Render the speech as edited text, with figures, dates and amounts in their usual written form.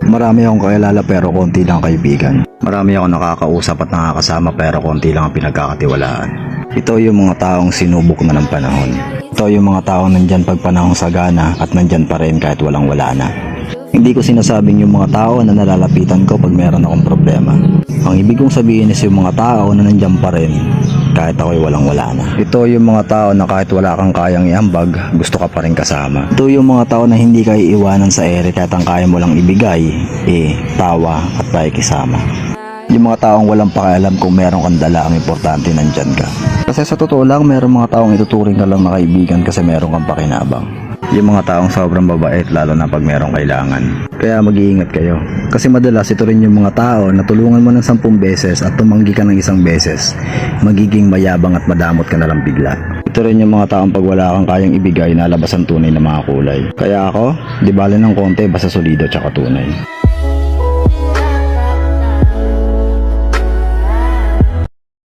Marami akong kakilala pero konti lang kaibigan. Marami akong nakakausap at nakakasama pero konti lang ang pinagkakatiwalaan. Ito yung mga taong sinubok na ng panahon. Ito yung mga taong nandyan pag panahong sagana at nandyan pa rin kahit walang wala na. Hindi ko sinasabing yung mga tao na nalalapitan ko pag meron akong problema. Ang ibig kong sabihin is yung mga tao na nandyan pa rin kahit ako'y walang wala na. Ito yung mga tao na kahit wala kang kayang iambag, gusto ka pa rin kasama. Ito yung mga tao na hindi ka iiwanan sa ere kahit ang kaya mo lang ibigay, tawa at pakikisama. Yung mga taong walang pakialam kung meron kang dala, ang importante nandyan ka. Kasi sa totoo lang, meron mga taong ituturing ka lang na kaibigan kasi meron kang pakinabang. Yung mga taong sobrang babait lalo na pag merong kailangan. Kaya mag-iingat kayo. Kasi madalas ito rin yung mga tao na tulungan mo ng 10 beses at tumanggi ka ng 1 beses. Magiging mayabang at madamot ka na lang bigla. Ito rin yung mga taong pag wala kang kayang ibigay, nalabas ang tunay na mga kulay. Kaya ako, di bale ng konti basta solido tsaka tunay.